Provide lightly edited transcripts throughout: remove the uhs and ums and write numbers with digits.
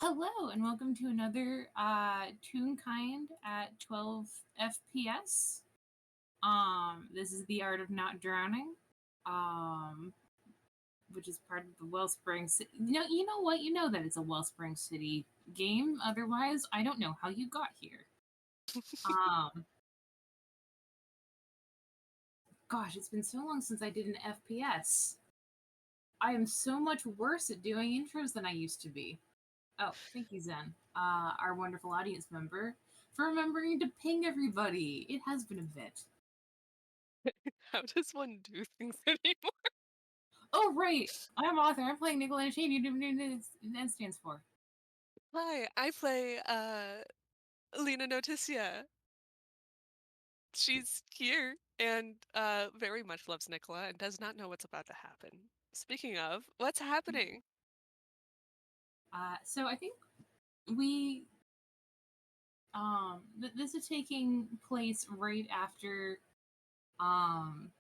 Hello and welcome to another Toonkind at 12 FPS. This is the art of not drowning, um, which is part of the Wellspring City. You know what? You know that it's a Wellspring City game. Otherwise, I don't know how you got here. Gosh, it's been so long since I did an FPS. I am so much worse at doing intros than I used to be. Oh, thank you, Zen, our wonderful audience member, for remembering to ping everybody. It has been a bit. How does one do things anymore? Oh, right. I'm author. I'm playing Nikola N. You know what N stands for. Hi, I play Lina Noticia. She's here and very much loves Nikola and does not know what's about to happen. Speaking of, what's happening? So I think we this is taking place right after um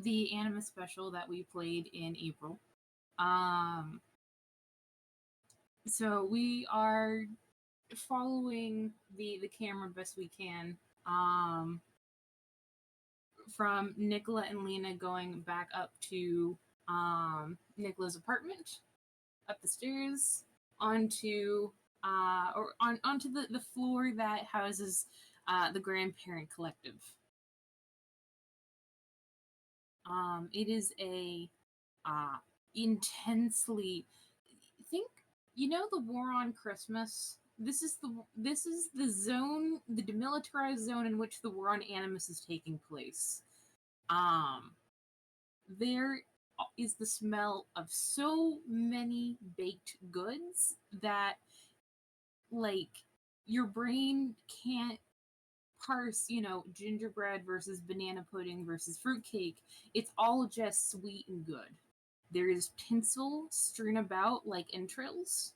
the anime special that we played in April. Um so we are following the camera best we can. Um from Nikola and Lina going back up to Nikola's apartment, up the stairs, onto onto the floor that houses the grandparent collective. It is a intensely think the war on Christmas. This is the zone, the demilitarized zone in which the war on Animus is taking place. Um, there is the smell of so many baked goods that, like, your brain can't parse, gingerbread versus banana pudding versus fruitcake. It's all just sweet and good. There is tinsel strewn about like entrails.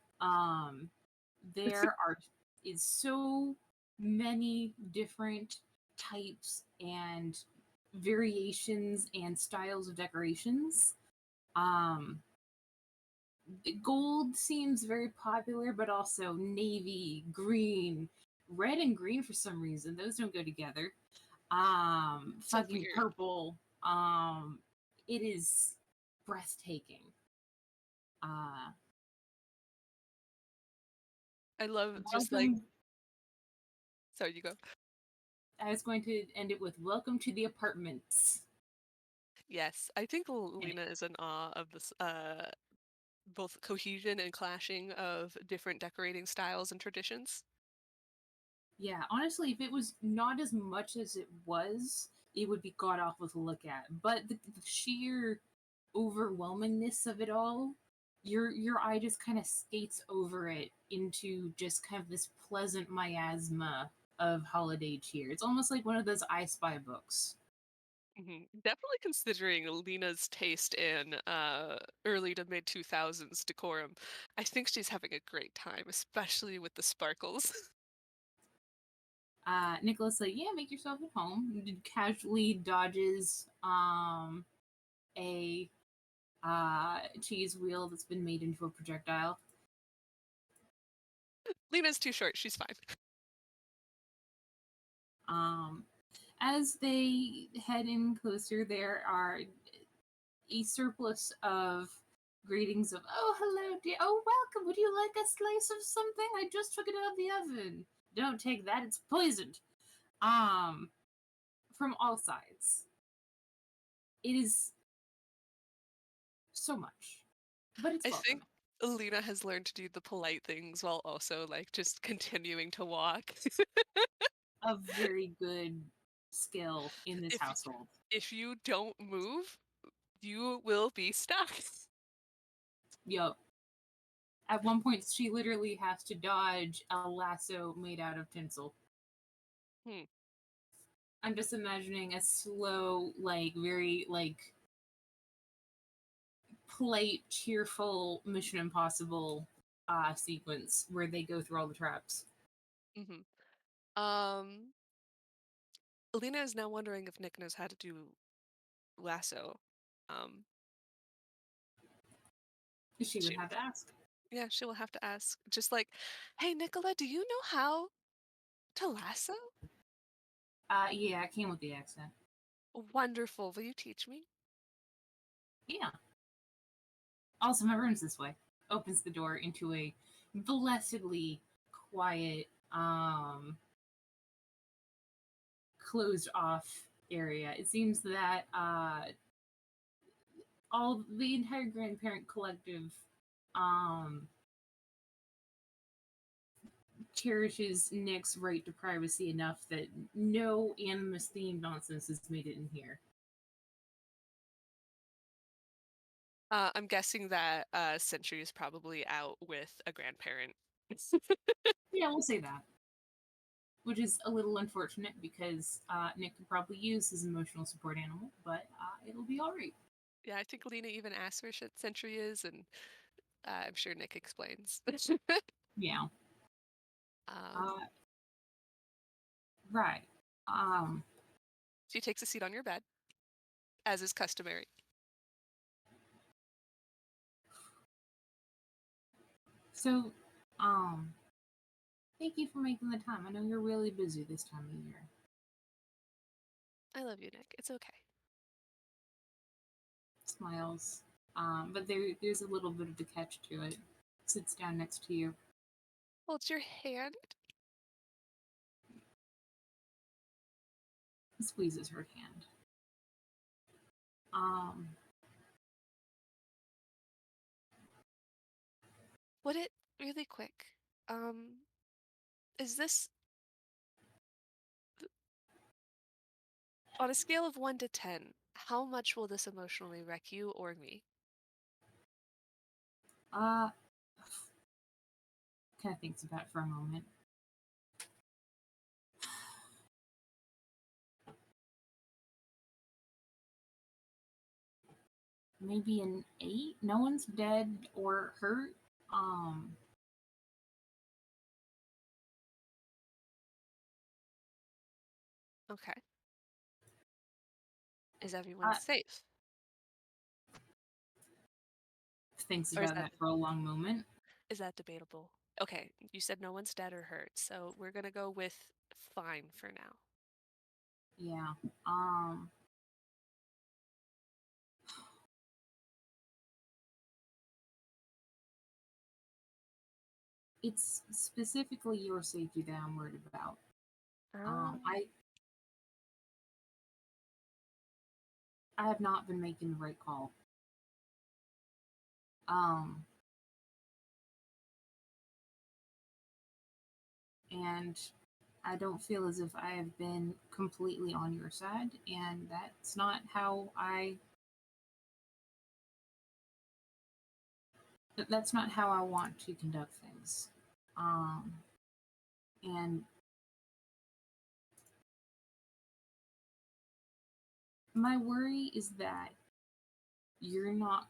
There are is so many different types and variations and styles of decorations. Um, Gold seems very popular, but also navy, green, red, and green for some reason. Those don't go together. So Fucking weird. purple. It is breathtaking. Uh, I love just like, Welcome. sorry, you go. I was going to end it with welcome to the apartments. Yes, I think Lina is in awe of this both cohesion and clashing of different decorating styles and traditions. Yeah, honestly, if it was not as much as it was, it would be god awful to look at. But the sheer overwhelmingness of it all, your eye just kind of skates over it into just kind of this pleasant miasma of holiday cheer. It's almost like one of those I Spy books. Definitely considering Lena's taste in early to mid 2000s decorum. I think she's having a great time, especially with the sparkles. Nicholas like, yeah, make yourself at home. Casually dodges a cheese wheel that's been made into a projectile. Lena's too short, she's fine. Um, as they head in closer, there are a surplus of greetings of, oh, hello, dear. Oh, welcome. Would you like a slice of something? I just took it out of the oven. Don't take that. It's poisoned. Um, from all sides. It is so much, but it's I welcome. think Lena has learned to do the polite things while also like just continuing to walk. A very good skill in this if household. if you don't move, you will be stuck. Yup. At one point, she literally has to dodge a lasso made out of tinsel. Hmm. I'm just imagining a slow, like, very, like, polite, cheerful Mission Impossible sequence where they go through all the traps. Um, Lena is now wondering if Nick knows how to do lasso. Um, She would she have to ask. Yeah, she will have to ask. Just like, hey, Nikola, do you know how to lasso? Yeah, it came with the accent. Wonderful. Will you teach me? Yeah. Also, my room's this way. Opens the door into a blessedly quiet, closed off area. It seems that all the entire grandparent collective um cherishes Nick's right to privacy enough that no animus themed nonsense has made it in here. I'm guessing that Sentry is probably out with a grandparent. Yeah, we'll say that. Which is a little unfortunate because Nick could probably use his emotional support animal, but it'll be all right. Yeah, I think Lina even asked where Sentry is, and I'm sure Nick explains. Yeah. um, Uh, right. Um, she takes a seat on your bed, as is customary. so, thank you for making the time. I know you're really busy this time of year. I love you, Nick. It's okay. Smiles. But there's a little bit of a catch to it. Sits down next to you. Hold your hand. Squeezes her hand. Um, Would it really quick? Is this on a scale of 1 to 10? How much will this emotionally wreck you or me? uh, kind of thinks about it for a moment. Maybe an 8. No one's dead or hurt. Um, Okay. Is everyone I safe? thinks Or about that for a long moment. is that debatable? Okay, you said no one's dead or hurt, so we're gonna go with fine for now. Yeah. It's specifically your safety that I'm worried about. Um, I have not been making the right call. Um, and I don't feel as if I have been completely on your side, and that's not how that's not how I want to conduct things. Um, and my worry is that you're not.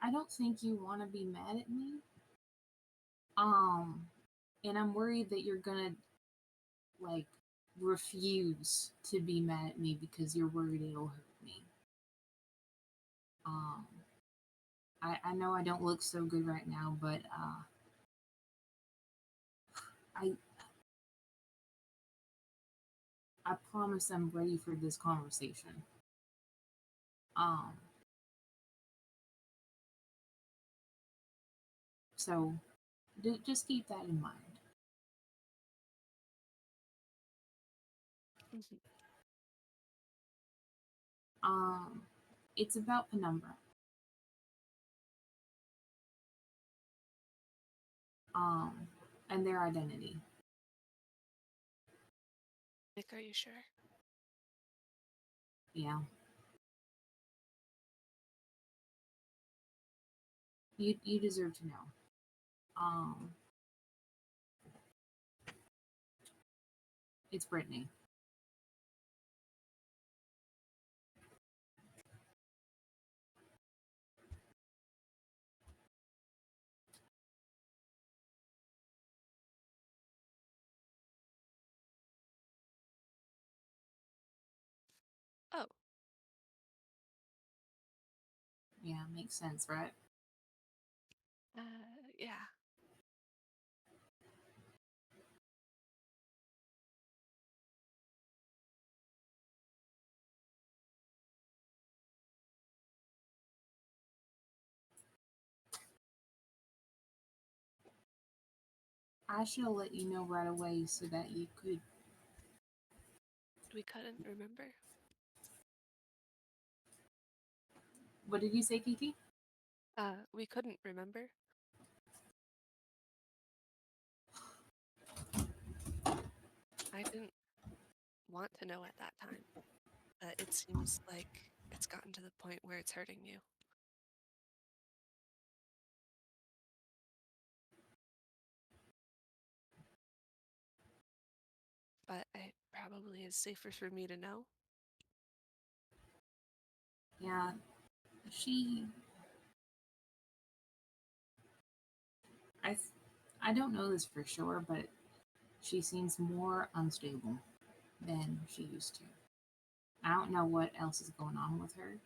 I don't think you want to be mad at me. Um, and I'm worried that you're gonna like refuse to be mad at me because you're worried it'll hurt me. Um, I know I don't look so good right now, but I I promise I'm ready for this conversation. Um, so just keep that in mind. mhm. Um, it's about Penumbra. Um, and their identity. Nick, are you sure? Yeah, you deserve to know. Um, it's Brittany. Oh. makes sense, right? Yeah. I should have let you know right away so that you could. We couldn't remember. What did you say, Kiki? We couldn't remember. I didn't want to know at that time, but it seems like it's gotten to the point where it's hurting you. But it probably is safer for me to know. Yeah, she. I, I don't know this for sure, but she seems more unstable than she used to. I don't know what else is going on with her.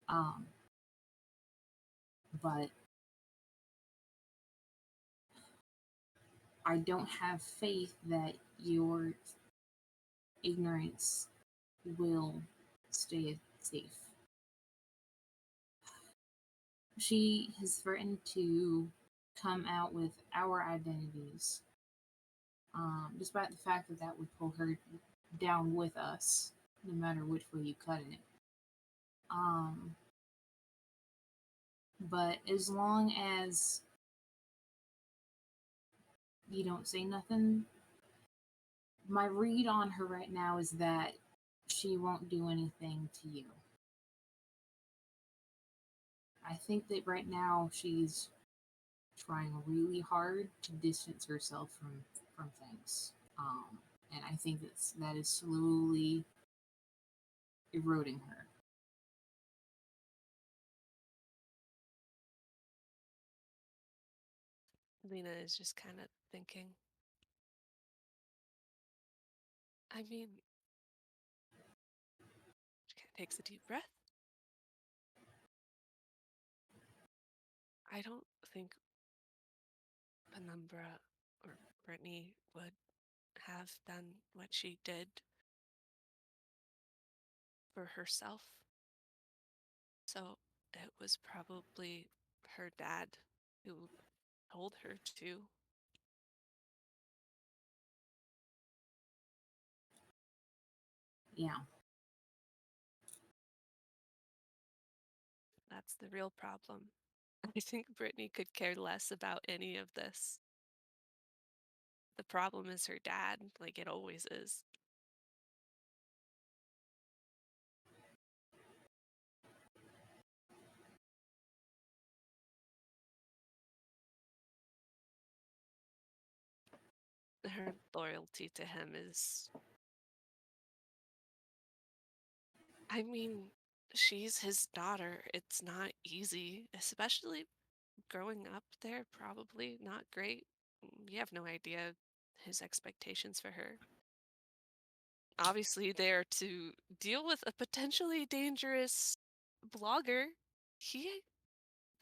Um, but I don't have faith that your ignorance will stay safe. She has threatened to come out with our identities, despite the fact that that would pull her down with us, no matter which way you cut it. Um, but as long as you don't say nothing, my read on her right now is that she won't do anything to you. I think that right now she's trying really hard to distance herself from things, and I think that is slowly eroding her. Lina is just kind of thinking. I mean, she kind of takes a deep breath. I don't think Penumbra or Brittany would have done what she did for herself. So it was probably her dad who told her to. Yeah, That's the real problem. I think Brittany could care less about any of this. The problem is her dad, like it always is. Her loyalty to him is, I mean, she's his daughter. It's not easy, especially growing up there, probably not great. You have no idea his expectations for her. Obviously, there to deal with a potentially dangerous blogger. He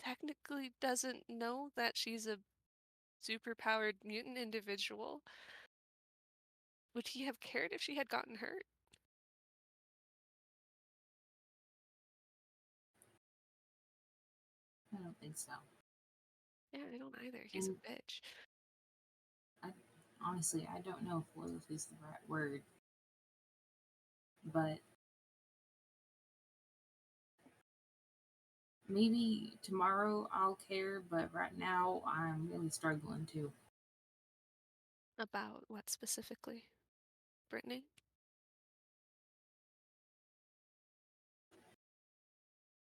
technically doesn't know that she's a superpowered mutant individual. Would he have cared if she had gotten hurt? I don't think so. Yeah, I don't either. He's And a bitch. I honestly, I don't know if loyalty is the right word, but maybe tomorrow I'll care. But right now, I'm really struggling too. About what specifically? Brittany?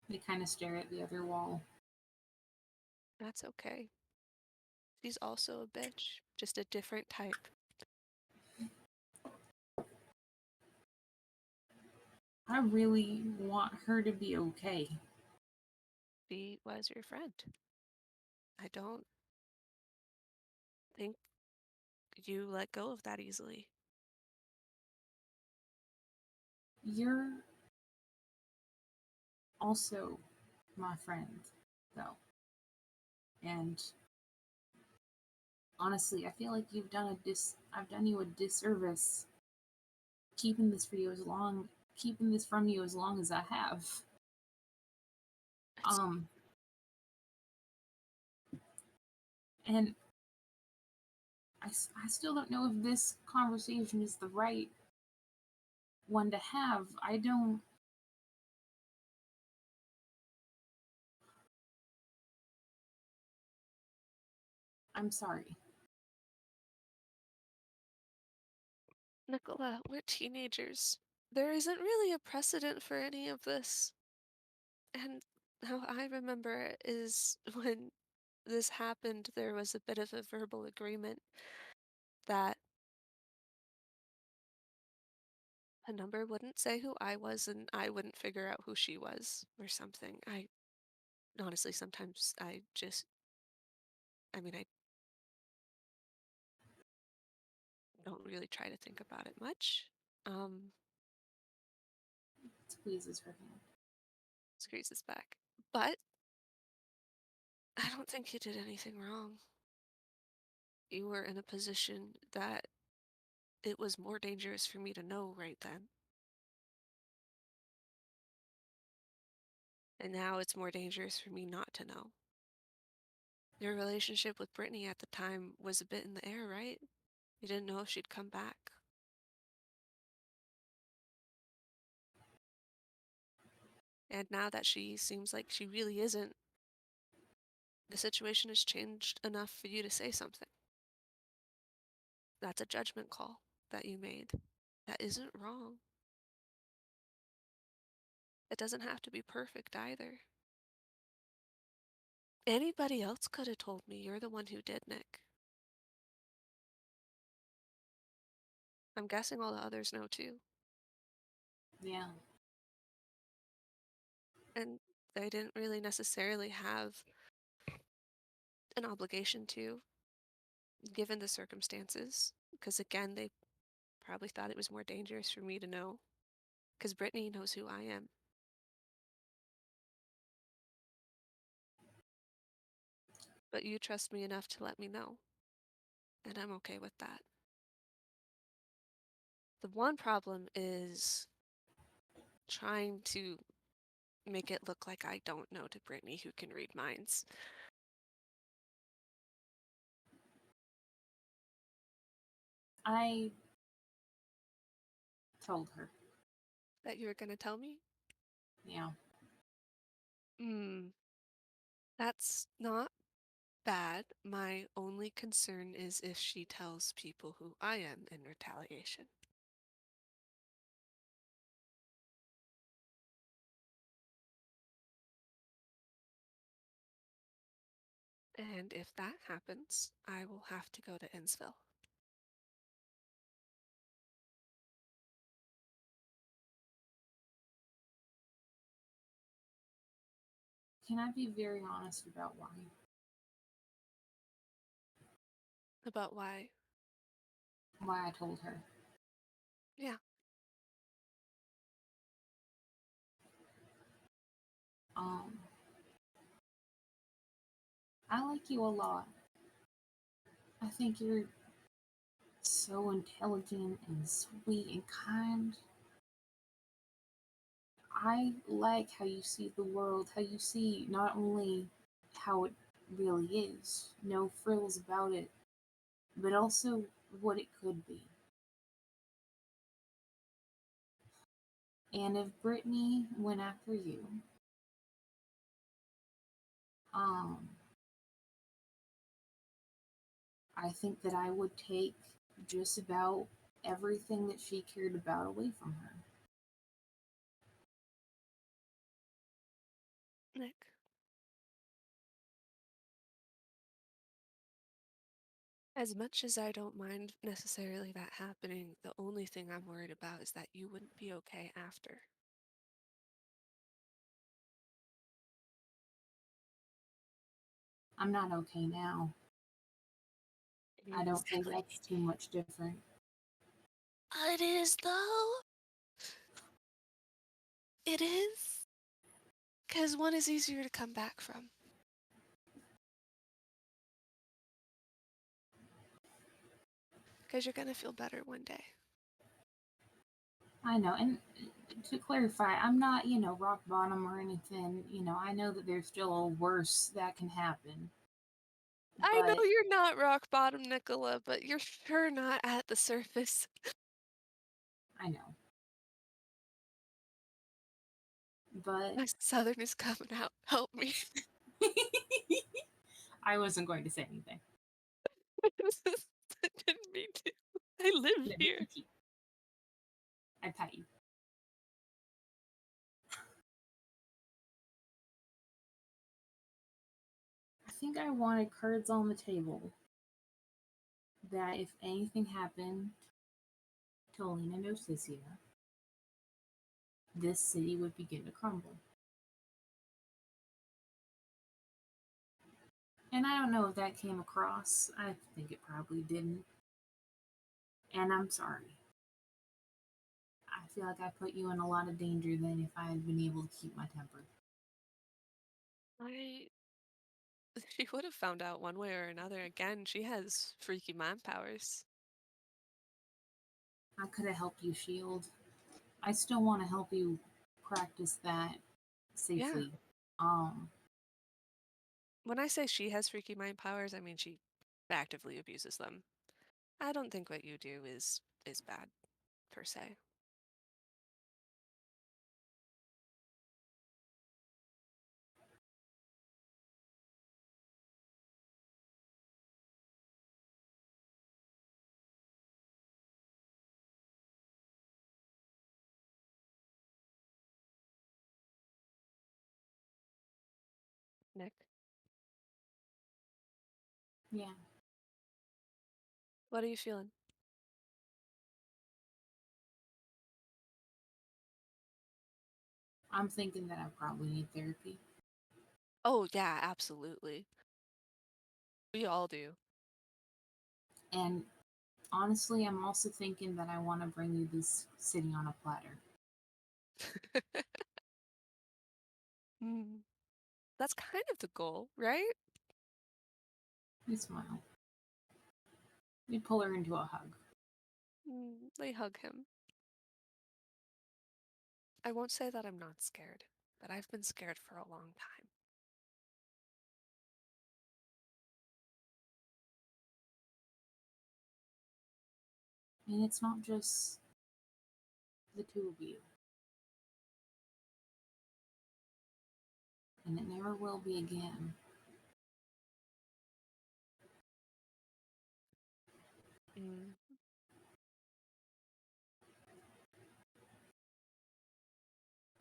They kind of stare at the other wall. That's okay. She's also a bitch, just a different type. I really want her to be okay. She was your friend. I don't think you let go of that easily. You're also my friend, though. And honestly, I feel like I've done you a disservice keeping this from you as long as I have. And I still don't know if this conversation is the right one to have. I'm sorry. Nikola, we're teenagers. There isn't really a precedent for any of this. And how I remember it is when this happened, there was a bit of a verbal agreement that Penumbra wouldn't say who I was and I wouldn't figure out who she was or something. I honestly, sometimes I don't really try to think about it much. Squeezes her hand. Squeezes back. But I don't think you did anything wrong. You were in a position that it was more dangerous for me to know right then. And now it's more dangerous for me not to know. Your relationship with Brittany at the time was a bit in the air, right? You didn't know if she'd come back. And now that she seems like she really isn't, the situation has changed enough for you to say something. That's a judgment call that you made. That isn't wrong. It doesn't have to be perfect either. Anybody else could have told me. You're the one who did, Nick. I'm guessing all the others know too. Yeah. And they didn't really necessarily have an obligation to, given the circumstances. Because again, they probably thought it was more dangerous for me to know. Because Brittany knows who I am. But you trust me enough to let me know. And I'm okay with that. The one problem is trying to make it look like I don't know to Brittany who can read minds. I told her. That you were going to tell me? Yeah. That's not bad. My only concern is if she tells people who I am in retaliation. And if that happens, I will have to go to Innsville. Can I be very honest about why? About why? Why I told her. Yeah. I like you a lot. I think you're so intelligent and sweet and kind. I like how you see the world, how you see not only how it really is, no frills about it, but also what it could be. And if Brittany went after you, um, I think that I would take just about everything that she cared about away from her. Nick. As much as I don't mind necessarily that happening, the only thing I'm worried about is that you wouldn't be okay after. I'm not okay now. I don't think that's too much different. It is, though. It is. Because one is easier to come back from. Because you're going to feel better one day. I know, and to clarify, I'm not, rock bottom or anything. I know that there's still a worse that can happen. I know But you're not rock bottom, Nikola, but you're sure not at the surface. I know. But My southern is coming out. Help me. I wasn't going to say anything. I didn't mean to. I live Let me here. pet you. I pet you. I think I wanted cards on the table that if anything happened to Lina and Noticia, this city would begin to crumble. And I don't know if that came across. I think it probably didn't. And I'm sorry. I feel like I put you in a lot of danger than if I had been able to keep my temper. She would have found out one way or another. Again, she has freaky mind powers. I could have helped you shield. I still want to help you practice that Yeah. safely. When I say she has freaky mind powers, I mean she actively abuses them. I don't think what you do is bad, per se. Nick, Yeah. what are you feeling? I'm thinking that I probably need therapy. Oh, yeah, absolutely. We all do. And honestly, I'm also thinking that I want to bring you this city on a platter. Mm, that's kind of the goal, right? You smile. We pull her into a hug. They hug him. I won't say that I'm not scared, but I've been scared for a long time. And it's not just the two of you. And it never will be again. Mm.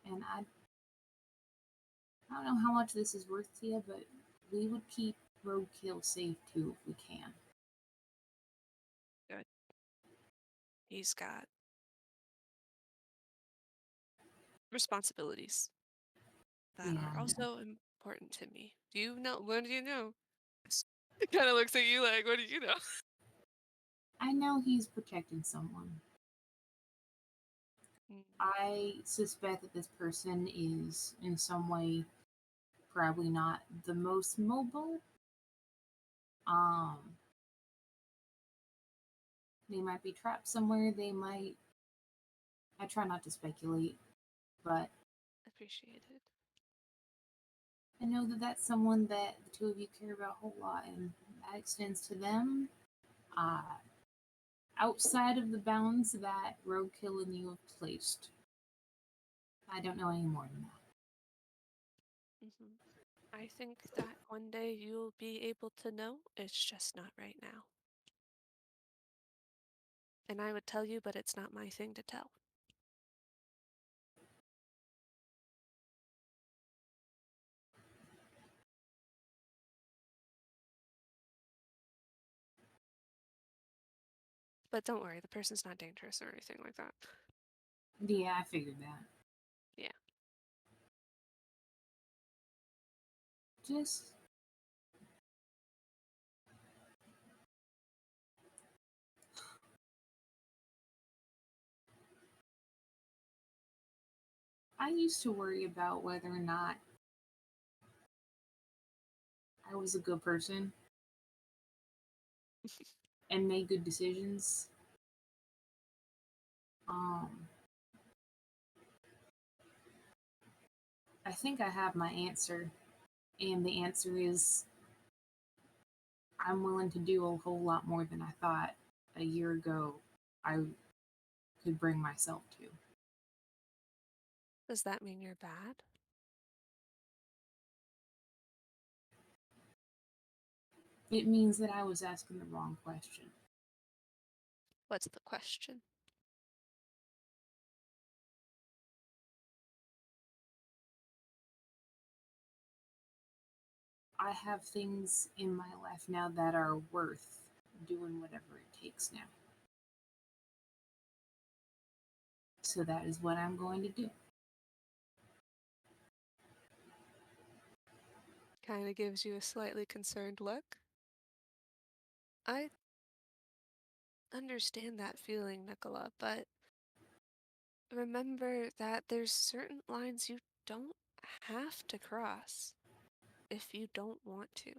And I don't know how much this is worth to you, but we would keep Roadkill safe too if we can. Good. He's got responsibilities that Yeah, are I know. also important to me. Do you know? What do you know? It kind of looks at you like, what do you know? I know he's protecting someone. Mm, I suspect that this person is in some way probably not the most mobile. Um, they might be trapped somewhere. They might. I try not to speculate, but appreciated. I know that that's someone that the two of you care about a whole lot, and that extends to them. Uh, outside of the bounds that Roadkill and you have placed, I don't know any more than that. Hmm. I think that one day you'll be able to know. It's just not right now. And I would tell you, but it's not my thing to tell. But don't worry, the person's not dangerous or anything like that. Yeah, I figured that. Yeah. Just I used to worry about whether or not I was a good person and made good decisions. Um, I think I have my answer, and the answer is I'm willing to do a whole lot more than I thought a year ago I could bring myself to. Does that mean you're bad? It means that I was asking the wrong question. What's the question? I have things in my life now that are worth doing whatever it takes now. So that is what I'm going to do. Kind of gives you a slightly concerned look. I understand that feeling, Nikola, but remember that there's certain lines you don't have to cross if you don't want to.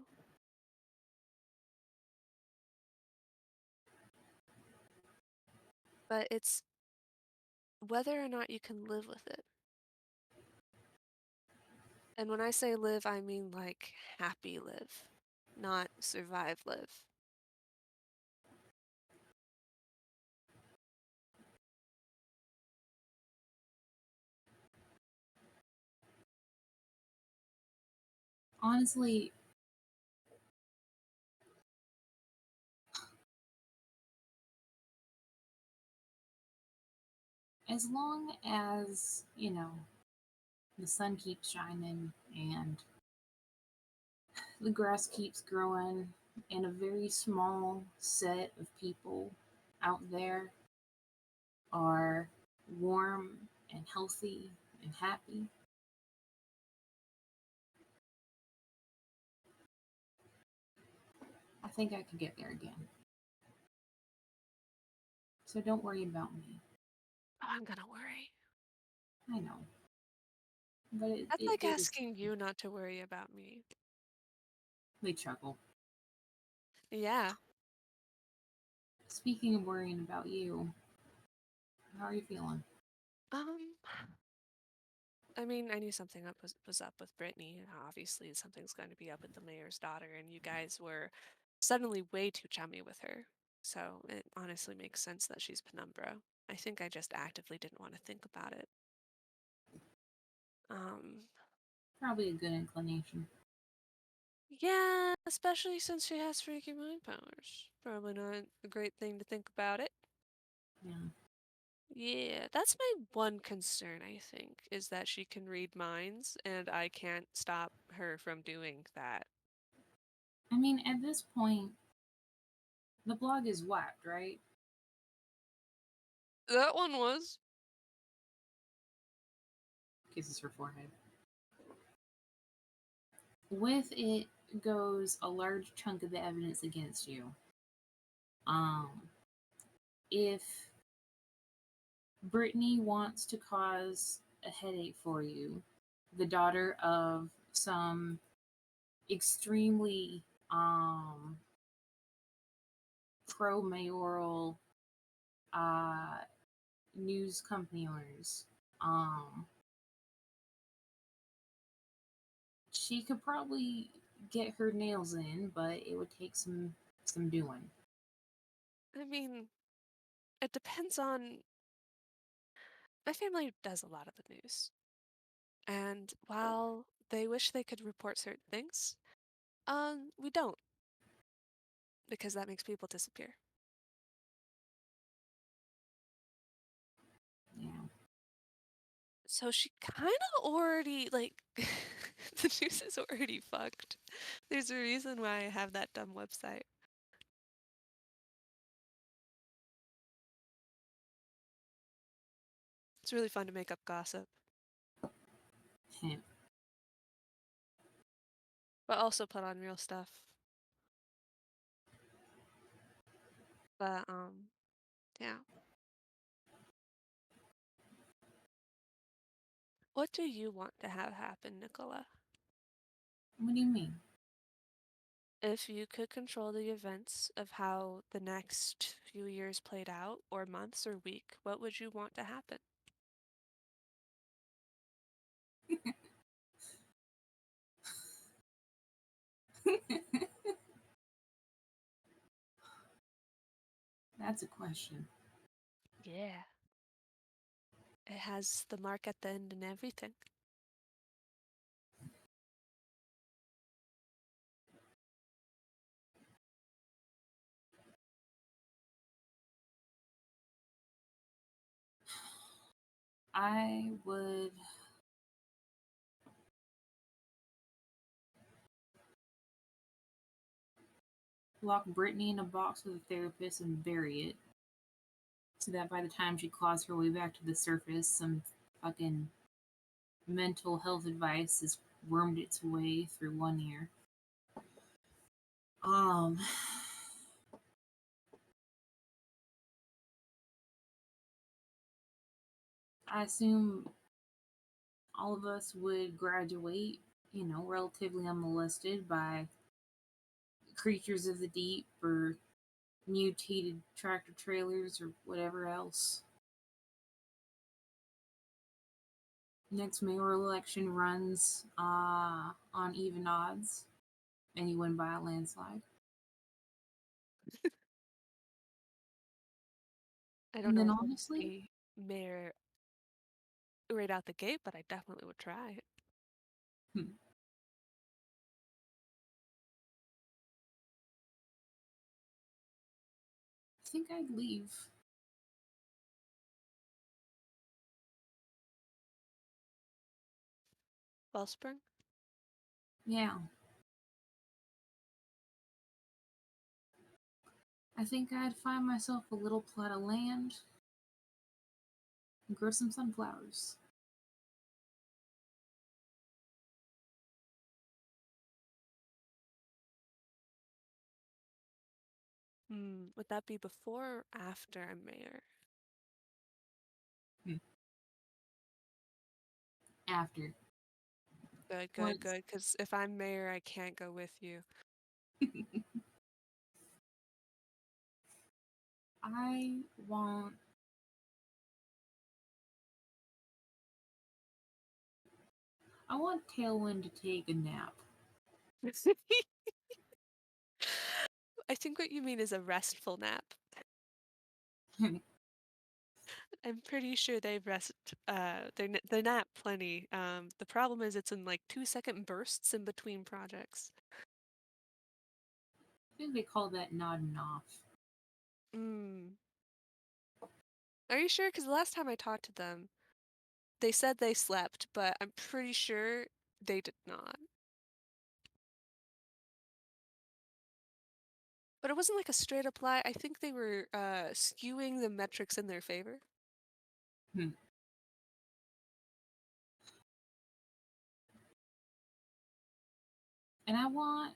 But it's whether or not you can live with it. And when I say live, I mean like happy live, not survive live. Honestly, as long as, the sun keeps shining and the grass keeps growing and a very small set of people out there are warm and healthy and happy, I think I could get there again. So don't worry about me. Oh, I'm gonna worry. I know. But That's it like does. asking you not to worry about me. They chuckle. Yeah. Speaking of worrying about you, how are you feeling? Um, I mean, I knew something was up with Brittany. Obviously, something's going to be up with the mayor's daughter, and you guys were suddenly way too chummy with her. So it honestly makes sense that she's Penumbra. I think I just actively didn't want to think about it. Um, Probably a good inclination. yeah, especially since she has freaky mind powers. Probably not a great thing to think about it. Yeah. Yeah, that's my one concern, I think, is that she can read minds, and I can't stop her from doing that. I mean, at this point, the blog is whacked, right? That one was. Kisses her forehead. With it goes a large chunk of the evidence against you. If Brittany wants to cause a headache for you, the daughter of some extremely pro mayoral news company owners, she could probably get her nails in, but it would take some doing. I mean, it depends on. My family does a lot of the news, and while they wish they could report certain things, we don't, because that makes people disappear. Yeah. So she kind of already, like, the news is already fucked. There's a reason why I have that dumb website. It's really fun to make up gossip, but also put on real stuff. But, yeah. What do you want to have happen, Nikola? What do you mean? If you could control the events of how the next few years played out, or months or week, what would you want to happen? That's a question. Yeah. It has the mark at the end and everything. I would lock Britney in a box with a therapist and bury it, so that by the time she claws her way back to the surface, some fucking mental health advice has wormed its way through one ear. Um, I assume all of us would graduate, relatively unmolested by creatures of the deep or mutated tractor trailers or whatever else. Next mayoral election runs on even odds, and you win by a landslide. I don't And know then if I'd honestly, be mayor right out the gate, but I definitely would try. hmm, I think I'd leave. Wellspring? Yeah. I think I'd find myself a little plot of land and grow some sunflowers. Would that be before or after I'm mayor? Hmm. After. Good, good, Once good. Because if I'm mayor, I can't go with you. I want I want Tailwind to take a nap. I think what you mean is a restful nap. I'm pretty sure they they nap plenty. The problem is it's in like 2-second bursts in between projects. I think they call that nodding off. Mm. Are you sure? Because the last time I talked to them, they said they slept, but I'm pretty sure they did not. But it wasn't like a straight up lie. I think they were skewing the metrics in their favor. Hmm. And I want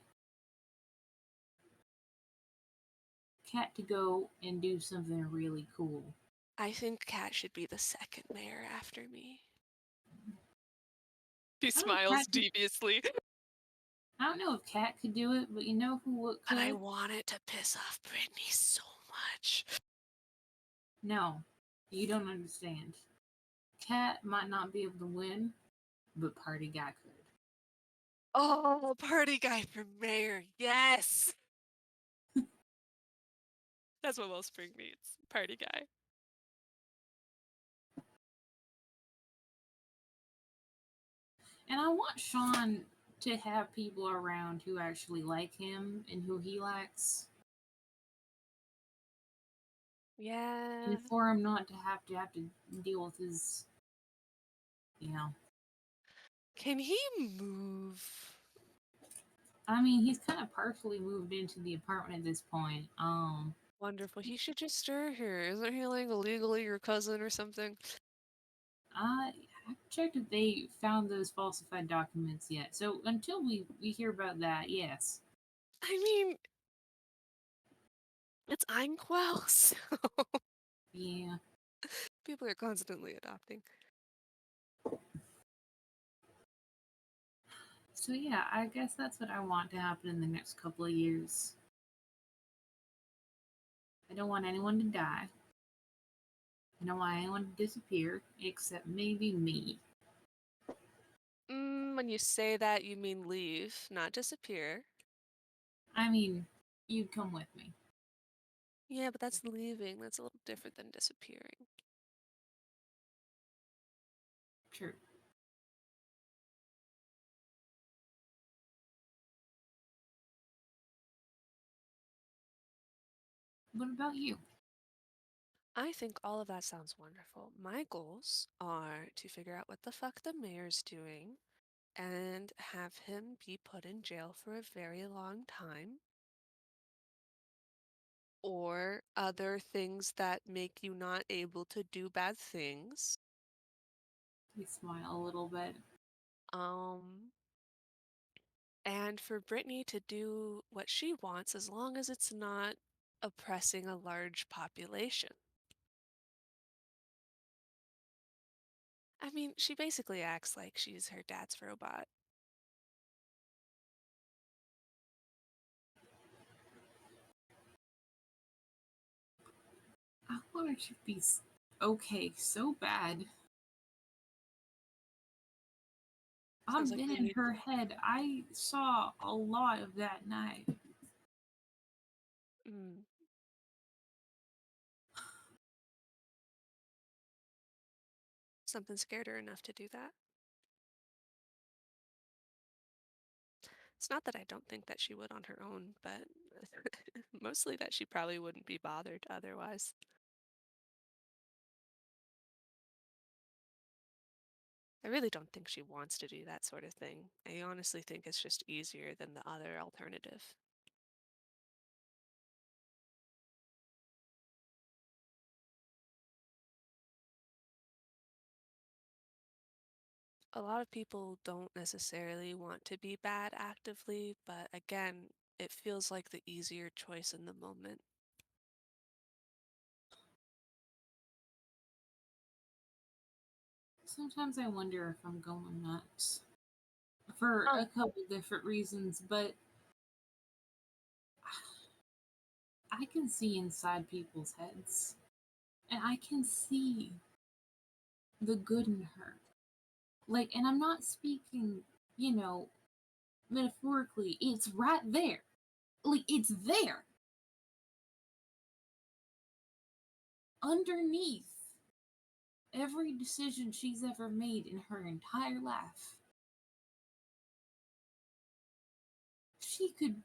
Cat to go and do something really cool. I think Kat should be the second mayor after me. He I don't know if smiles Cat could, deviously. I don't know if Cat could do it, but you know who But I could? want it to piss off Britney so much. No, you don't understand. Cat might not be able to win, but Party Guy could. Oh, party guy for mayor. Yes. That's what Wellspring means. Party guy. And I want Sean to have people around who actually like him and who he likes. Yeah. And for him not to have to deal with his, you know. Can he move? I mean, he's kind of partially moved into the apartment at this point. Wonderful. He should just stir here. Isn't he like illegally your cousin or something? I haven't checked if they found those falsified documents yet. So until we hear about that, yes. I mean, it's Einquell, so Yeah. people are constantly adopting. So yeah, I guess that's what I want to happen in the next couple of years. I don't want anyone to die. I don't want anyone to disappear, except maybe me. When you say that, you mean leave, not disappear. I mean, you'd come with me. Yeah, but that's leaving. That's a little different than disappearing. True. What about you? I think all of that sounds wonderful. My goals are to figure out what the fuck the mayor's doing and have him be put in jail for a very long time. Or other things that make you not able to do bad things. We smile a little bit. Um, and for Brittany to do what she wants as long as it's not oppressing a large population. I mean, she basically acts like she's her dad's robot. I want her to be okay so bad. Sounds I've like been we in need her head. I saw a lot of that night. mm, something scared her enough to do that. It's not that I don't think that she would on her own, but mostly that she probably wouldn't be bothered otherwise. I really don't think she wants to do that sort of thing. I honestly think it's just easier than the other alternative. A lot of people don't necessarily want to be bad actively, but again, it feels like the easier choice in the moment. Sometimes I wonder if I'm going nuts. For Oh, a couple different reasons, but I can see inside people's heads. And I can see the good in her. Like, and I'm not speaking, you know, metaphorically. It's right there. Like, it's there. Underneath every decision she's ever made in her entire life. She could,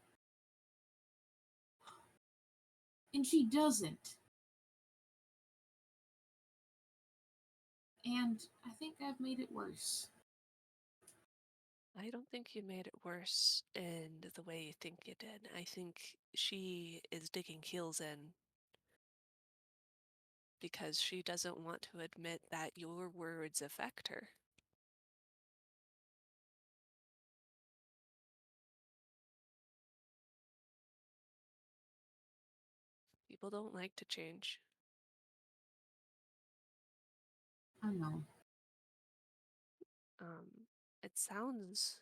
and she doesn't. And I think I've made it worse. I don't think you made it worse in the way you think you did. I think she is digging heels in because she doesn't want to admit that your words affect her. People don't like to change. I know. Um, it sounds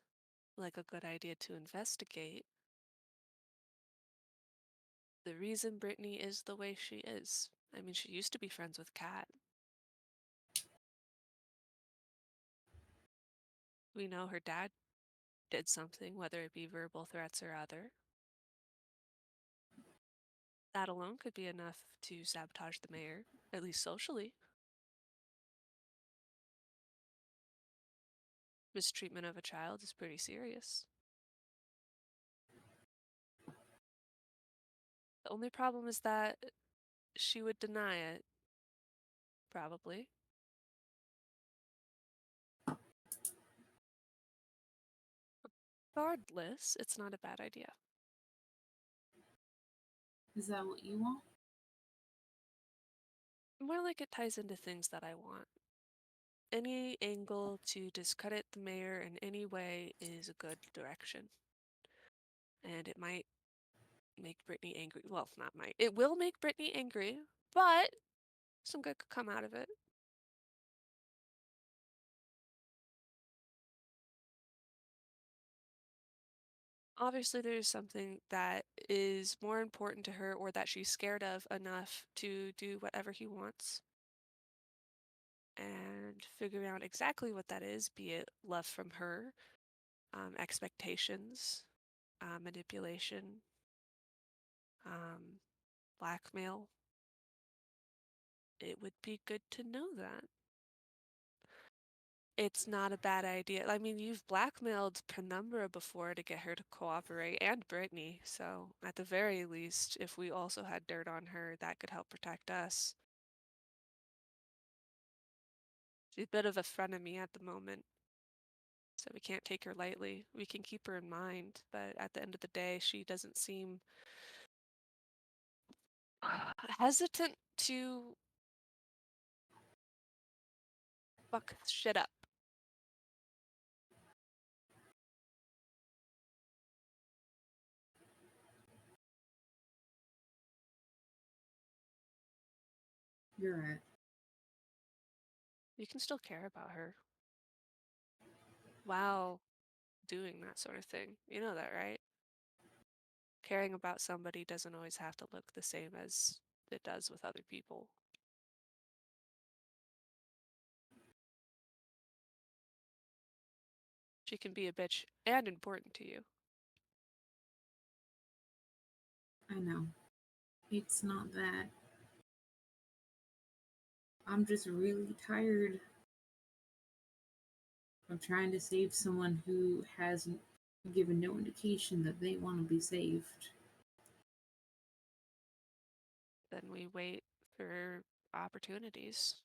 like a good idea to investigate the reason Brittany is the way she is. I mean, she used to be friends with Kat. We know her dad did something, whether it be verbal threats or other. That alone could be enough to sabotage the mayor, at least socially. Mistreatment of a child is pretty serious. The only problem is that she would deny it, probably. Regardless, it's not a bad idea. Is that what you want? More like it ties into things that I want. Any angle to discredit the mayor in any way is a good direction. And it might make Brittany angry. Well, not might. It will make Brittany angry, but some good could come out of it. Obviously, there's something that is more important to her or that she's scared of enough to do whatever he wants. And figuring out exactly what that is, be it love from her, expectations, manipulation, um, blackmail. It would be good to know that. It's not a bad idea. I mean, you've blackmailed Penumbra before to get her to cooperate, and Britney, so at the very least, if we also had dirt on her, that could help protect us. She's a bit of a frenemy at the moment, so we can't take her lightly. We can keep her in mind, but at the end of the day, she doesn't seem hesitant to fuck shit up. You're right. You can still care about her while doing that sort of thing. You know that, right? Caring about somebody doesn't always have to look the same as it does with other people. She can be a bitch and important to you. I know. It's not that. I'm just really tired of trying to save someone who hasn't given no indication that they want to be saved. Then we wait for opportunities.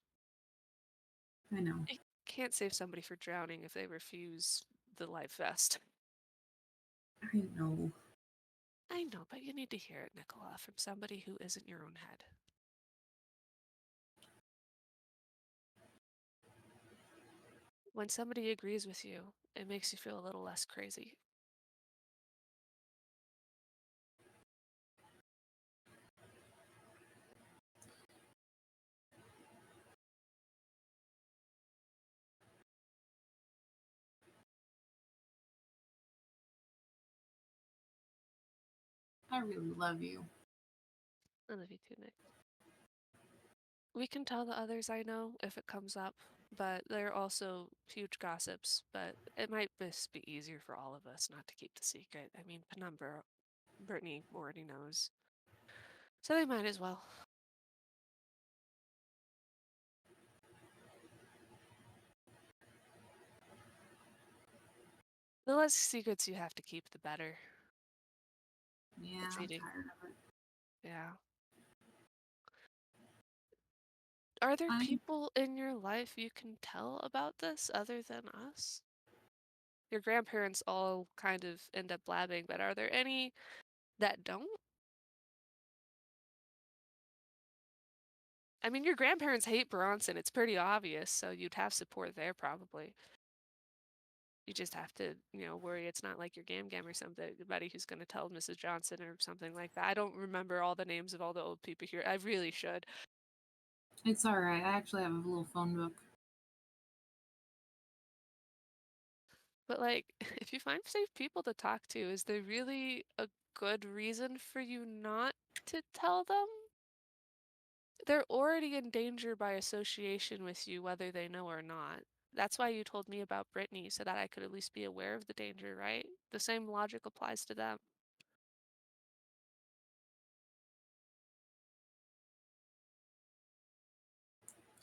I know. You can't save somebody for drowning if they refuse the life vest. I know. I know, but you need to hear it, Nikola, from somebody who isn't your own head. When somebody agrees with you, it makes you feel a little less crazy. I really love you. I love you too, Nick. We can tell the others I know if it comes up, but they're also huge gossips, but it might just be easier for all of us not to keep the secret. I mean, Penumbra, Brittany already knows. So they might as well. The less secrets you have to keep, the better. Yeah, It's I'm eating. tired of it. Yeah. Are there I'm people in your life you can tell about this other than us? Your grandparents all kind of end up blabbing, but are there any that don't? I mean, your grandparents hate Bronson. It's pretty obvious, so you'd have support there probably. You just have to, worry it's not like your Gam Gam or somebody who's going to tell Mrs. Johnson or something like that. I don't remember all the names of all the old people here. I really should. It's alright. I actually have a little phone book. But like, if you find safe people to talk to, is there really a good reason for you not to tell them? They're already in danger by association with you, whether they know or not. That's why you told me about Brittany, so that I could at least be aware of the danger, right? The same logic applies to them.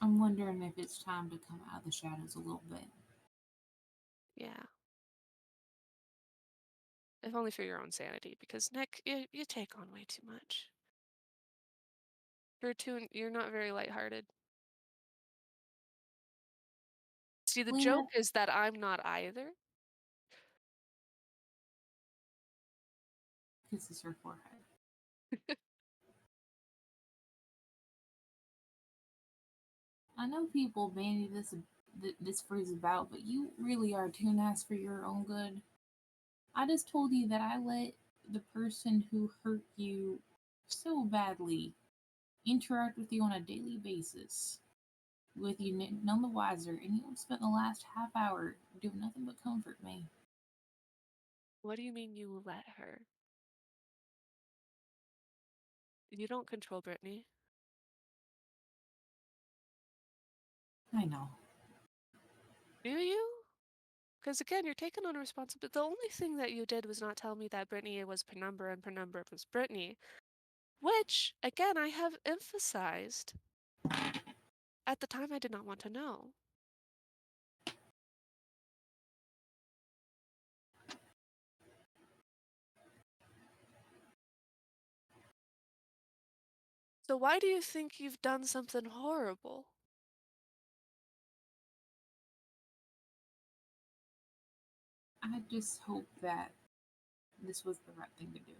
I'm wondering if it's time to come out of the shadows a little bit. Yeah. If only for your own sanity, because Nick, you take on way too much. You're not very lighthearted. See, the Lena joke is that I'm not either. kisses her forehead. I know people bandy this phrase about, but you really are too nice for your own good. I just told you that I let the person who hurt you so badly interact with you on a daily basis, with you none the wiser, and you spent the last half hour doing nothing but comfort me. What do you mean you let her? You don't control Britney. I know. Do you? Because again, you're taking on responsibility. The only thing that you did was not tell me that Britney was Penumbra and Penumbra was Britney, which, again, I have emphasized. At the time, I did not want to know. So why do you think you've done something horrible? I just hope that this was the right thing to do.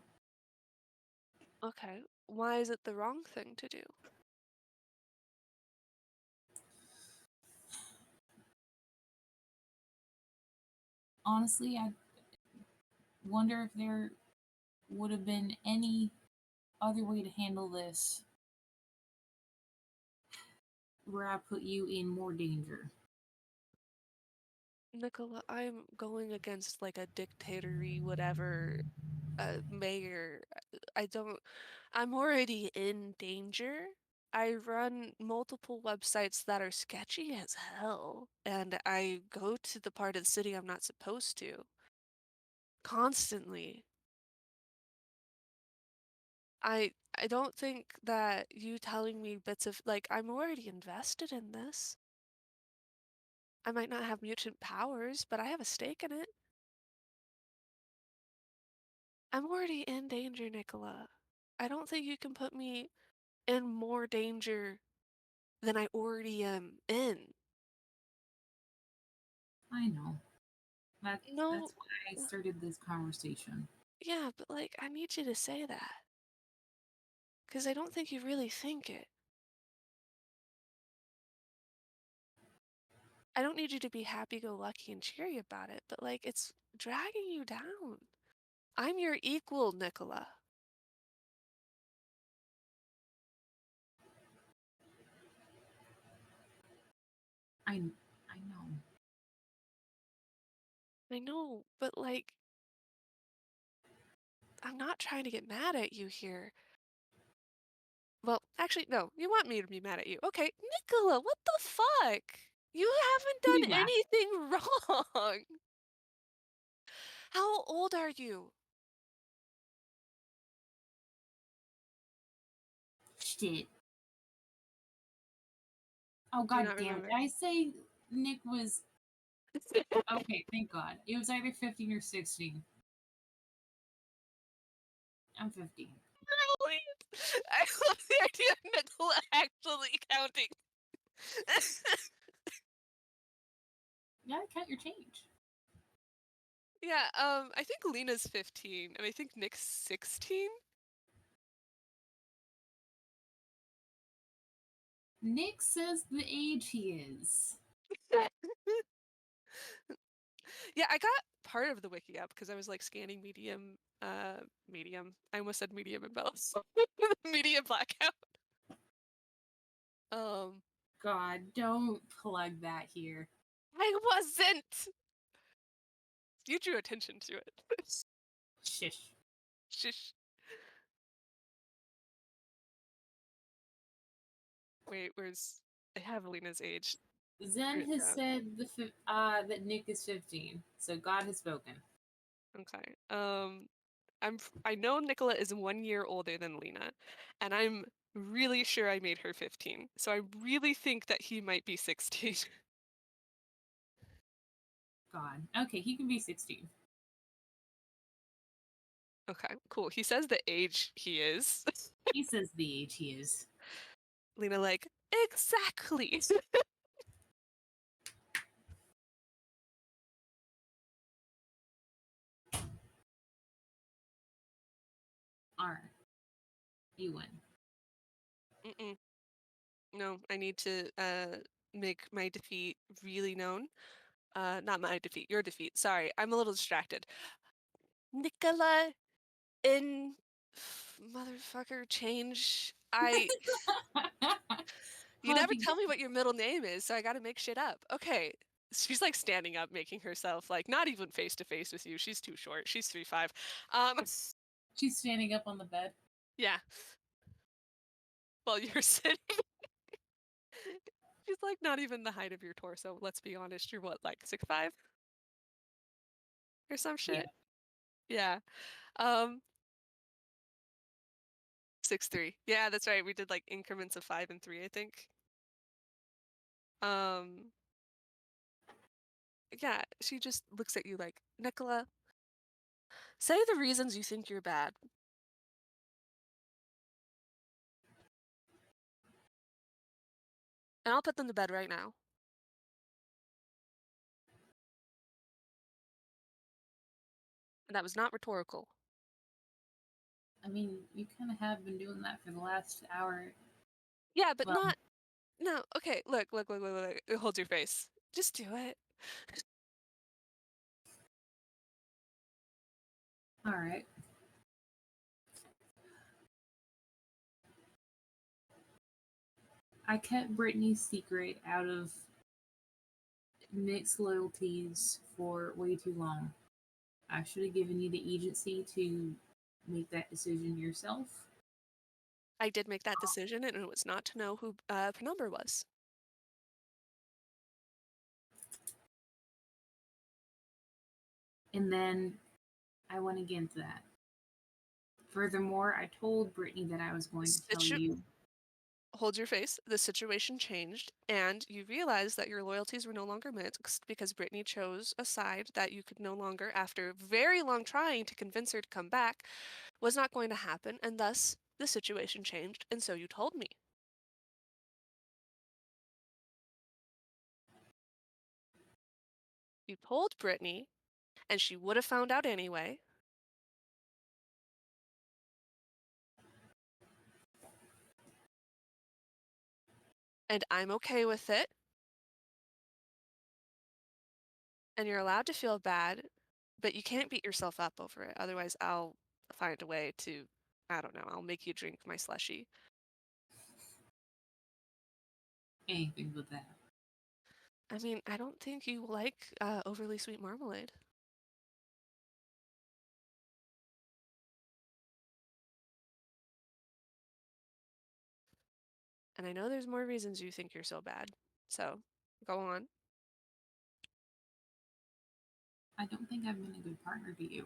Okay, why is it the wrong thing to do? Honestly, I wonder if there would have been any other way to handle this where I put you in more danger. Nikola, I'm going against like a dictatory whatever mayor. I'm already in danger. I run multiple websites that are sketchy as hell, and I go to the part of the city I'm not supposed to constantly. I don't think that you telling me bits of like I'm already invested in this. I might not have mutant powers, but I have a stake in it. I'm already in danger, Nicola. I don't think you can put me in more danger than I already am in. I know. No, That's why I started this conversation. yeah, but like, I need you to say that. Because I don't think you really think it. I don't need you to be happy-go-lucky and cheery about it, but like, it's dragging you down. I'm your equal, Nicola. I I know. I know, but like, I'm not trying to get mad at you here. Well, actually, no, you want me to be mad at you. Okay, Nicola, what the fuck? You haven't You done laugh. anything wrong. How old are you? Shit. Oh Do you god not damn it. remember? Did I say Nick was okay, thank God. It was either 15 or 16. I'm 15. I love the idea of Nicola actually counting. Yeah, count your change. Yeah, I think Lina's 15, and I think Nick's 16. Nick says the age he is. Yeah, I got part of the wiki up because I was like scanning medium. I almost said medium and bells. Medium blackout. Um, God, don't plug that here. I wasn't. You drew attention to it. Shish. Shish. Wait, where's I have Alina's age Zen written has down. said that Nick is 15, so God has spoken. Okay. I know Nicola is 1 year older than Lina, and I'm really sure I made her 15. So I really think that he might be 16. God. Okay, he can be 16. Okay, cool. He says the age he is. He says the age he is. Lina like, exactly. Alright. You win. Mm-mm. No, I need to make my defeat really known. Not my defeat, your defeat. Sorry, I'm a little distracted. Nikola N motherfucker change. You never Hugging. tell me what your middle name is, so I gotta make shit up. Okay. She's like standing up, making herself like not even face to face with you. She's too short. She's 3'5". She's standing up on the bed. Yeah. While you're sitting. She's like not even the height of your torso. Let's be honest. You're what, like 6'5"? Or some shit? Yeah. 6'3". Yeah, that's right. We did like increments of 5 and 3, I think. Yeah, she just looks at you like, Nikola, say the reasons you think you're bad. And I'll put them to bed right now. And that was not rhetorical. I mean, you kind of have been doing that for the last hour. Yeah, but Well, not. No, okay, look. Hold your face. Just do it. all right. I kept Britney's secret out of mixed loyalties for way too long. I should have given you the agency to make that decision yourself. I did make that decision, and it was not to know who Penumbra was. And then I went against that. Furthermore, I told Brittany that I was going to tell you. Hold your face. The situation changed, and you realized that your loyalties were no longer mixed because Brittany chose a side that you could no longer, after very long trying to convince her to come back, was not going to happen, and thus the situation changed, and so you told me. You told Brittany, and she would have found out anyway. And I'm okay with it. And you're allowed to feel bad, but you can't beat yourself up over it. Otherwise, I'll find a way to, I don't know, I'll make you drink my slushie. Anything but that. I mean, I don't think you like overly sweet marmalade. And I know there's more reasons you think you're so bad. So, go on. I don't think I've been a good partner to you.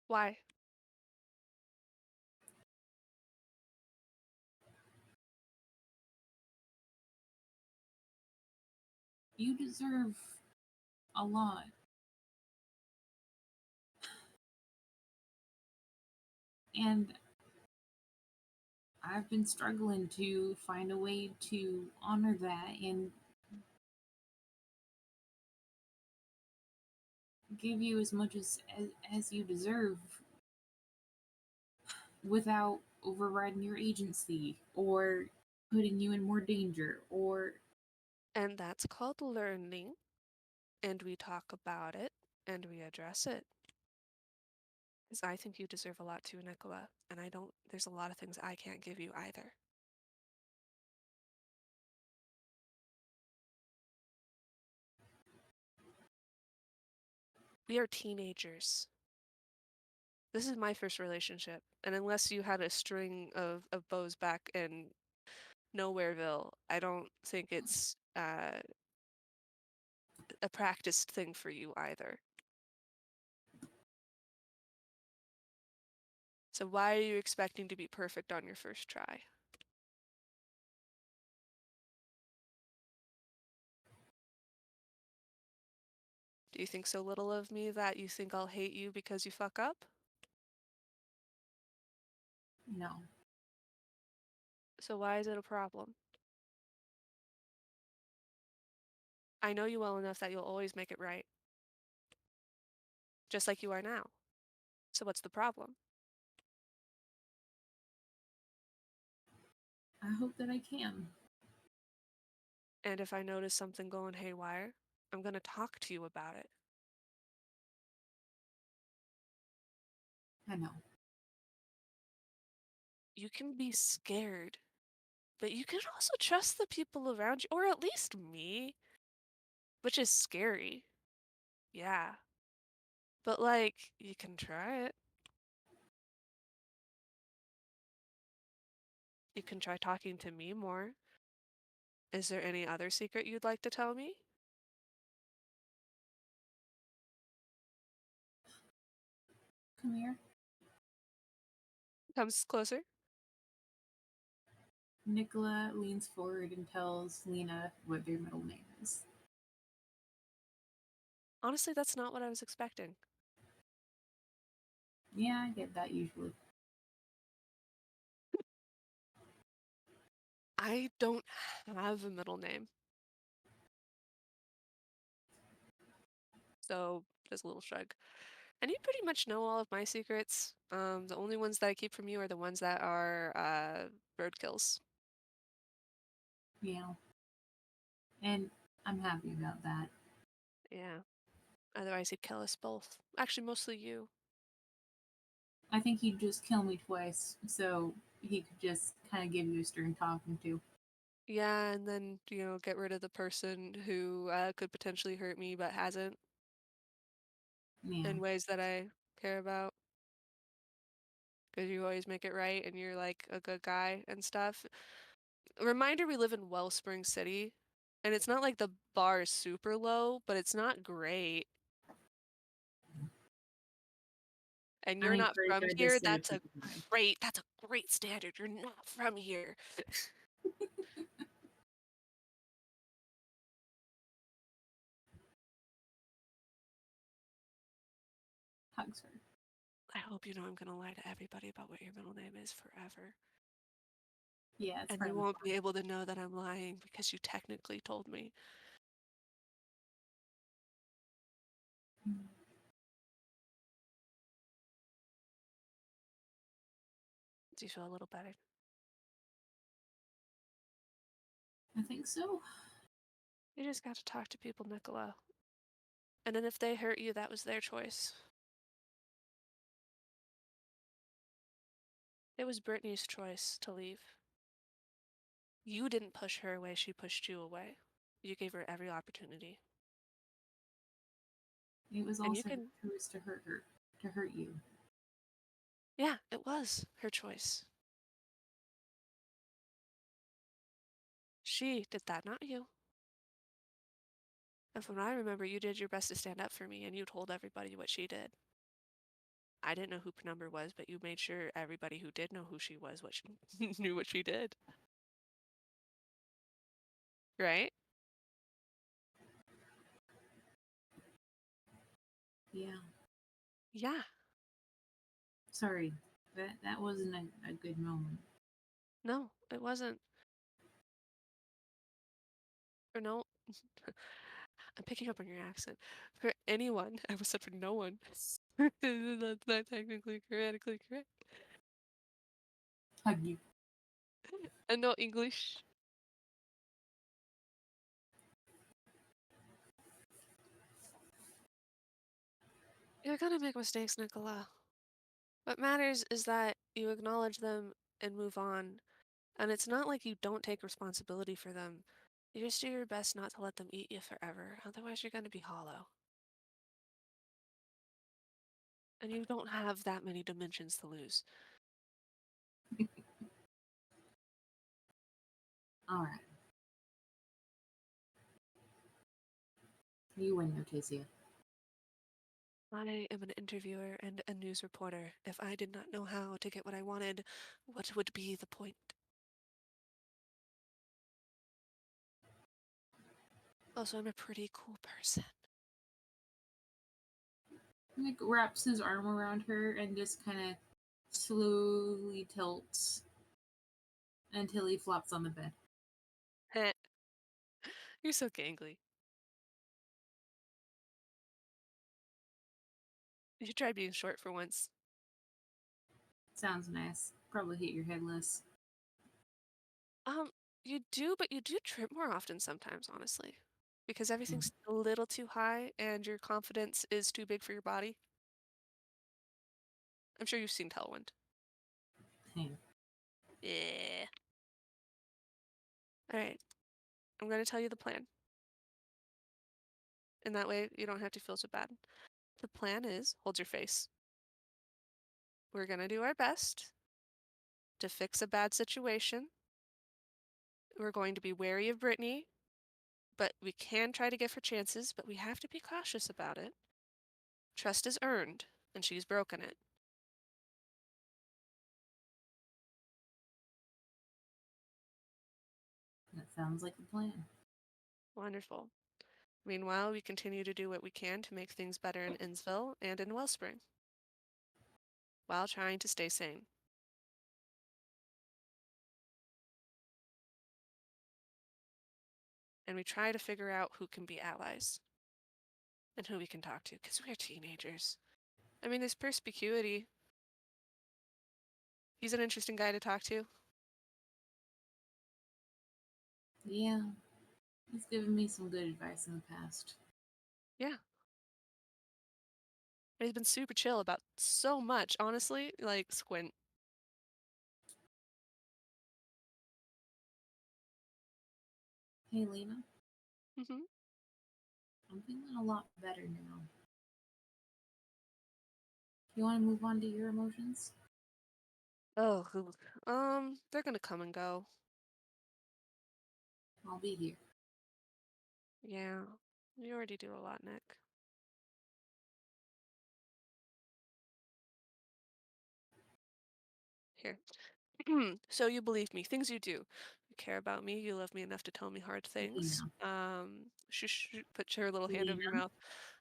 Why? You deserve a lot. And I've been struggling to find a way to honor that and give you as much as you deserve without overriding your agency or putting you in more danger or And that's called learning. And we talk about it and we address it. Because I think you deserve a lot too, Nikola. And there's a lot of things I can't give you either. We are teenagers. This is my first relationship. And unless you had a string of bows back in Nowhereville, I don't think it's a practiced thing for you either. So why are you expecting to be perfect on your first try? Do you think so little of me that you think I'll hate you because you fuck up? no. So why is it a problem? I know you well enough that you'll always make it right. Just like you are now. So what's the problem? I hope that I can. And if I notice something going haywire, I'm gonna talk to you about it. I know. You can be scared, but you can also trust the people around you, or at least me. which is scary. Yeah. But, like, you can try it. You can try talking to me more. Is there any other secret you'd like to tell me? Come here. Comes closer. Nikola leans forward and tells Lina what their middle name is. Honestly, that's not what I was expecting. Yeah, I get that usually. I don't have a middle name. So, just a little shrug. And you pretty much know all of my secrets. The only ones that I keep from you are the ones that are bird kills. Yeah. And I'm happy about that. Yeah. Otherwise, he'd kill us both. Actually, mostly you. I think he'd just kill me twice, so he could just kind of give you a string talking to. Yeah, and then, get rid of the person who could potentially hurt me but hasn't Yeah. in ways that I care about. Because you always make it right and you're like a good guy and stuff. Reminder, we live in Wellspring City, and it's not like the bar is super low, but it's not great. And I you're think not Frank from I here, just said it pretty high. that's a great standard. You're not from here. Hugs her. I hope you know I'm gonna lie to everybody about what your middle name is forever. Yeah, it's And you probably won't be able to know that I'm lying because you technically told me. fine. Do you feel a little better? I think so. You just got to talk to people, Nikola. And then if they hurt you, that was their choice. It was Brittany's choice to leave. You didn't push her away, she pushed you away. You gave her every opportunity. It was And you also her can, choice to hurt her, to hurt you. yeah, it was her choice. She did that, not you. And from what I remember, you did your best to stand up for me, and you told everybody what she did. I didn't know who Penumbra was, but you made sure everybody who did know who she was, what she knew what she did. Right? Yeah. Yeah. Sorry. That wasn't a good moment. No, it wasn't. For no, I'm picking up on your accent. For anyone, I was said for no one. That's not technically grammatically correct. Hug you. And no English. You're gonna make mistakes, Nicola. What matters is that you acknowledge them and move on. And it's not like you don't take responsibility for them. You just do your best not to let them eat you forever. Otherwise, you're gonna be hollow. And you don't have that many dimensions to lose. Alright. You win, Noticia. I am an interviewer and a news reporter. If I did not know how to get what I wanted, what would be the point? Also, I'm a pretty cool person. Nick wraps his arm around her and just kind of slowly tilts until he flops on the bed. You're so gangly. You should try being short for once. Sounds nice. Probably hit your head less. Um, you do, but you do trip more often sometimes, honestly. Because everything's a little too high and your confidence is too big for your body. I'm sure you've seen Tailwind. Hey. Yeah. Alright, I'm gonna tell you the plan. And that way you don't have to feel so bad. The plan is, hold your face. We're gonna do our best to fix a bad situation. We're going to be wary of Brittany, but we can try to give her chances, but we have to be cautious about it. Trust is earned, and she's broken it. That sounds like a plan. Wonderful. Meanwhile, we continue to do what we can to make things better in Innsville and in Wellspring, while trying to stay sane. And we try to figure out who can be allies and who we can talk to, because we're teenagers. I mean, there's perspicuity. He's an interesting guy to talk to. Yeah, he's given me some good advice in the past. Yeah. And he's been super chill about so much, honestly. Like, squint. Hey, Lina, Mm-hmm. I'm feeling a lot better now. You want to move on to your emotions? Oh, they're gonna come and go. I'll be here. Yeah. You already do a lot, Nick. Here. So you believe me, things you do. You care about me, you love me enough to tell me hard things. Lina. Shush, put your little hand over your Lina.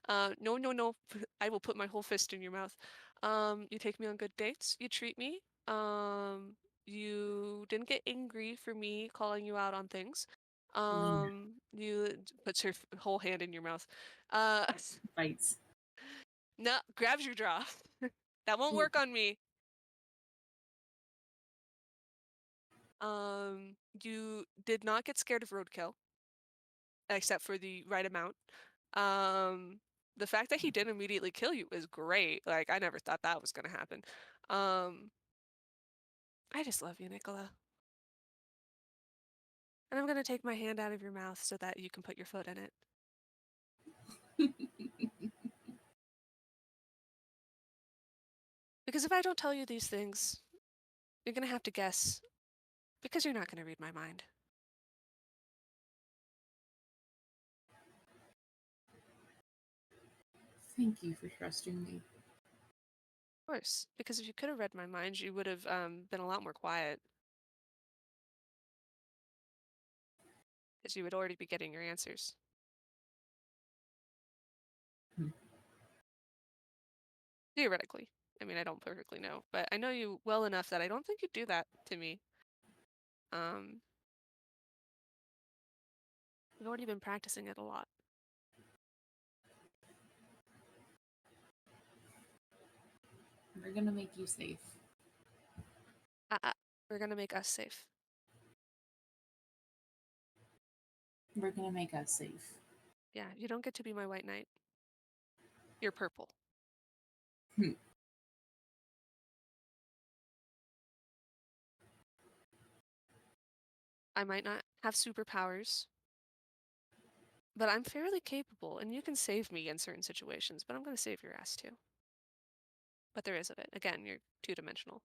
mouth. No, no, no. I will put my whole fist in your mouth. You take me on good dates. You treat me. You didn't get angry for me calling you out on things. Lina. You puts her whole hand in your mouth. Fights. No, grabs your jaw. That won't Ooh, work on me. You did not get scared of roadkill, except for the right amount. Um, the fact that he didn't immediately kill you is great. Like, I never thought that was gonna happen. Um, I just love you, Nikola. And I'm gonna take my hand out of your mouth so that you can put your foot in it. Because if I don't tell you these things, you're gonna have to guess, because you're not gonna read my mind. Thank you for trusting me. Of course, because if you could have read my mind, you would have been a lot more quiet, because you would already be getting your answers. Hmm. Theoretically. I mean, I don't perfectly know, but I know you well enough that I don't think you'd do that to me. Um, you've already been practicing it a lot. We're gonna make you safe. Uh, we're gonna make us safe. We're gonna make us safe. Yeah, you don't get to be my white knight. You're purple. Hmm. I might not have superpowers, but I'm fairly capable, and you can save me in certain situations, but I'm gonna save your ass too. But there is of it. Again, you're two-dimensional.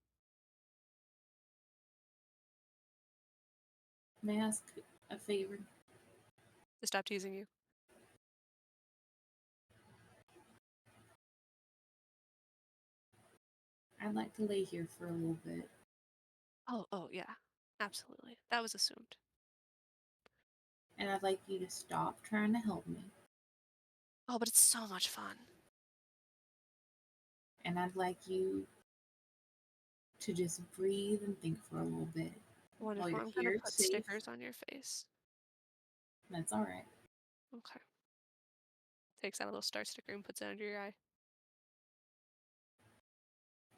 May I ask a favor? To stop teasing you. I'd like to lay here for a little bit. Oh, yeah. Absolutely. That was assumed. And I'd like you to stop trying to help me. Oh, but it's so much fun. And I'd like you to just breathe and think for a little bit. While Wonderful. you're I'm gonna here, put safe, stickers on your face. that's alright. Okay. Takes out a little star sticker and puts it under your eye.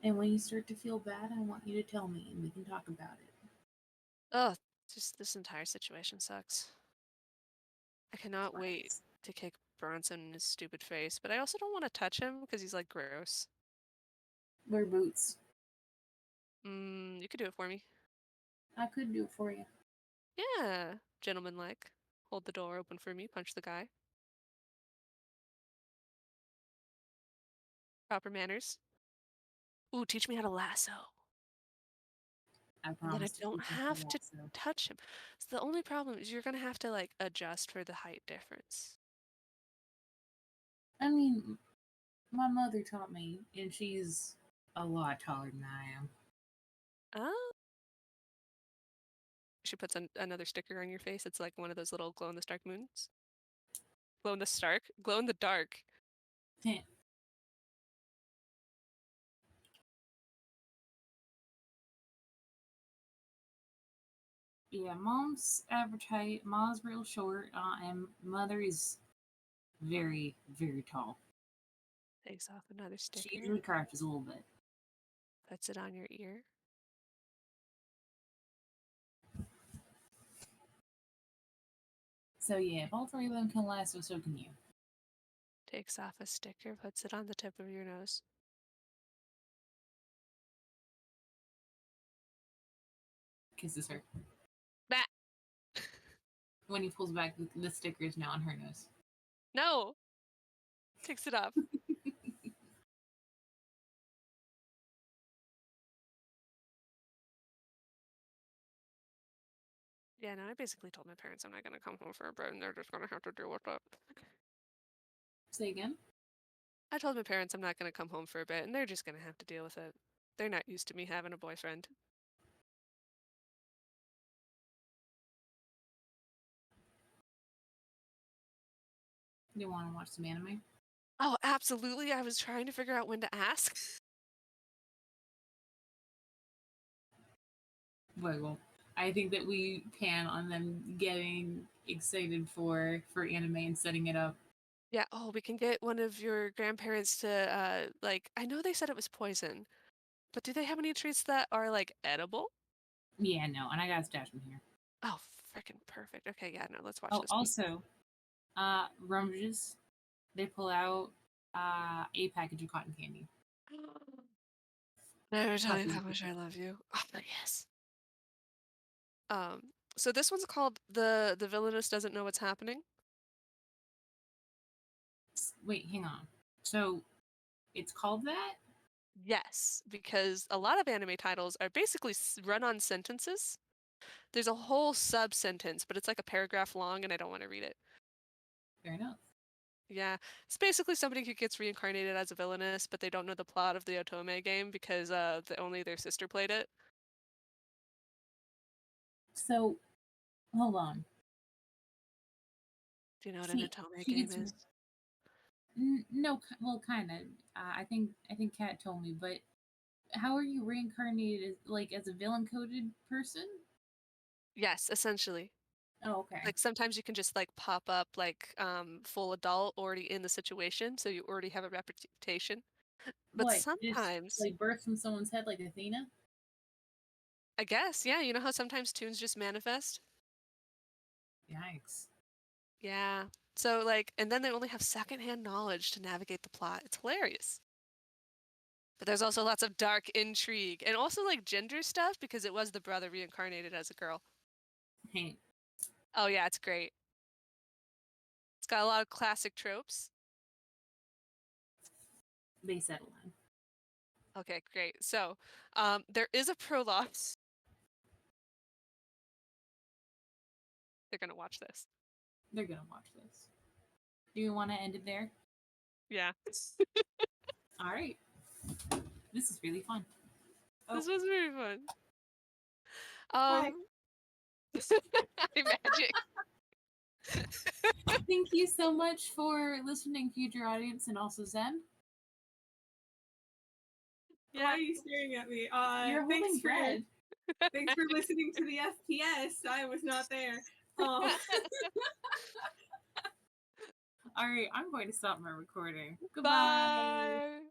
And when you start to feel bad, I want you to tell me and we can talk about it. Oh, just this entire situation sucks. I cannot wait Twice. to kick Bronson in his stupid face, but I also don't want to touch him because he's like gross. Wear boots. You could do it for me. I could do it for you. Yeah, gentleman like. Hold the door open for me, punch the guy. Proper manners. Ooh, teach me how to lasso. I And then I promise to don't teach you have how to so. touch him. So the only problem is you're gonna have to like adjust for the height difference. I mean, my mother taught me, and she's a lot taller than I am. Oh. She puts another sticker on your face. It's like one of those little glow in the dark moons. Glow in the stark? Glow in the dark. Yeah, mom's average height, ma's real short, and mother is very, very tall. Takes off another She sticker. usually crouches a little bit. Puts it on your ear. So yeah, if all three of them can lasso, so can you. Takes off a sticker. Puts it on the tip of your nose. Kisses her. Bah! When he pulls back, the sticker is now on her nose. No! Takes it off. Yeah, no, I basically told my parents I'm not gonna come home for a bit and they're just gonna have to deal with it. Say again? I told my parents I'm not gonna come home for a bit and they're just gonna have to deal with it. They're not used to me having a boyfriend. You want to watch some anime? Oh, absolutely. I was trying to figure out when to ask. Well, I think that we pan on them getting excited for anime and setting it up. Yeah, oh, we can get one of your grandparents to, like, I know they said it was poison, but do they have any treats that are, like, edible? Yeah, no, and I got a stash in here. Oh, freaking perfect. Okay, yeah, no, let's watch Oh, this one. also, rummages. They pull out a package of cotton candy. Never tell you how Cotton much I candy. love you. Oh, yes. So this one's called The Villainous Doesn't Know What's Happening. Wait, hang on. So it's called that? Yes, because a lot of anime titles are basically run-on sentences. There's a whole sub-sentence, but it's like a paragraph long, and I don't want to read it. Fair enough. Yeah, it's basically somebody who gets reincarnated as a villainous, but they don't know the plot of the Otome game because only their sister played it. So hold on. Do you know what an She Otome she game gets is? no, well, kind of. I think Kat told me, but how are you reincarnated as a villain coded person? Yes, essentially. Oh, okay. Like sometimes you can just like pop up like full adult already in the situation, so you already have a reputation. But What? Just sometimes, like birth from someone's head like Athena? I guess, yeah, you know how sometimes tunes just manifest? Yikes. Yeah. So like, and then they only have secondhand knowledge to navigate the plot. It's hilarious. But there's also lots of dark intrigue and also like gender stuff because it was the brother reincarnated as a girl. Hey, Oh yeah, it's great. It's got a lot of classic tropes. they settle in. Okay, great. So, there is a prologue. They're gonna watch this. They're gonna watch this. Do you want to end it there? Yeah. All right. This is really fun. This Oh, was very fun. hi. Um, hi, Magic. Thank you so much for listening, future audience, and also Zen. Why Yeah. are you staring at me? You're holding bread. Thanks for listening to the FPS. I was not there. Oh. All right, I'm going to stop my recording. Goodbye. Bye.